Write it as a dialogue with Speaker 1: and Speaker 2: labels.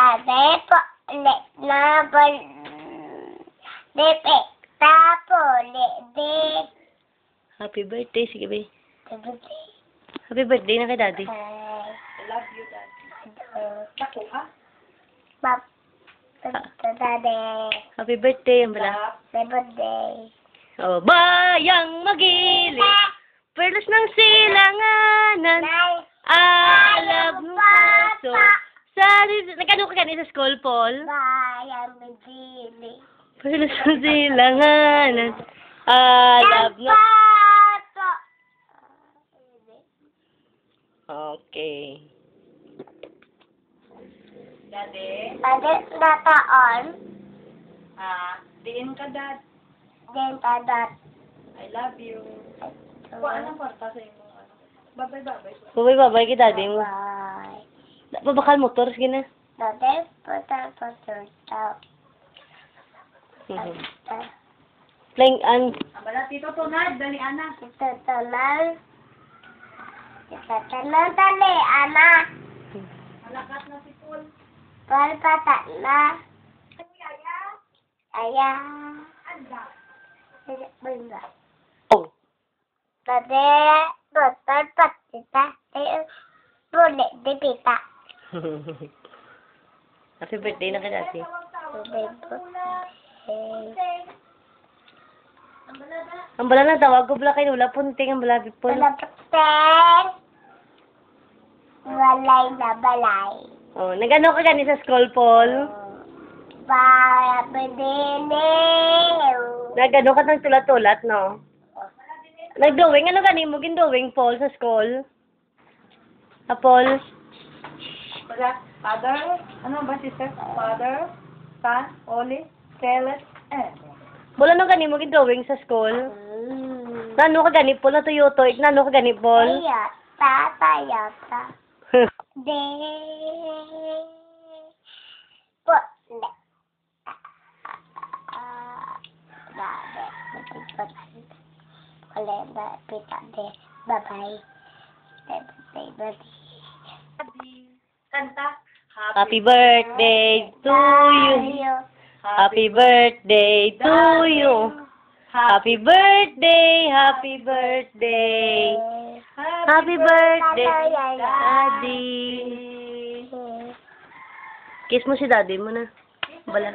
Speaker 1: Tabi po ulit na bal... Dipik tapo ulit di...
Speaker 2: Happy birthday. Sige, bay.
Speaker 1: Tabi.
Speaker 2: Happy birthday na kay daddy.
Speaker 1: I
Speaker 3: love you, Daddy. Nakuha?
Speaker 1: Bap. Daddy.
Speaker 2: Happy birthday, ang bala.
Speaker 1: Happy birthday.
Speaker 2: Oh, bayang magili. Perlas ng silanganan. Alab ng puso. Nagkano ka ganito sa school, Paul?
Speaker 1: Bayang magili.
Speaker 2: Perlas ng silanganan. Alab ng... Okay.
Speaker 3: Daddy?
Speaker 1: Daddy, nataon.
Speaker 3: Diin ka, Dad.
Speaker 1: Then, tadat.
Speaker 3: I love you. Kuha ng kwarta sa inyo. Babay-babay.
Speaker 2: Babay kay daddy mo.
Speaker 1: Bye.
Speaker 2: Babakal motor, sige na.
Speaker 1: Daddy, puta.
Speaker 2: Playing an...
Speaker 3: Abala, Tito Tonad, dali, anak.
Speaker 1: Tatalan. Dali, anak.
Speaker 3: Malakas na si Paul.
Speaker 1: Palpata na. Aya.
Speaker 3: Anda.
Speaker 1: Benda.
Speaker 2: Oh.
Speaker 1: Daddy, botol patita. Boleh dipita.
Speaker 2: Happy birthday na kay daddy. Ang bala na tawag ko bala kay Lula Punting ang bala people.
Speaker 1: Balay na balay.
Speaker 2: Oh, nagano ka gani sa school, Paul?
Speaker 1: Para bedene.
Speaker 2: Nagano ka ng tulat-tulat, no? Nag-drawing, ano gani mo gin-drawing, Paul, sa school? Paul?
Speaker 3: Father, ano ba sister? Father, Son, Holy, Celeste, and...
Speaker 2: Wala no gani mo gin-drawing sa school? Nano ka gani, Paul, natuyoto, nano ka gani, Paul?
Speaker 1: Yata. De. Po. Ne. Kalenda pita de. Bye-bye. Bye-bye.
Speaker 3: Kanta.
Speaker 2: Happy birthday to you. Happy birthday to you. Happy birthday, happy birthday. Happy birthday, Daddy. Kiss mo si Daddy mo na. Bala.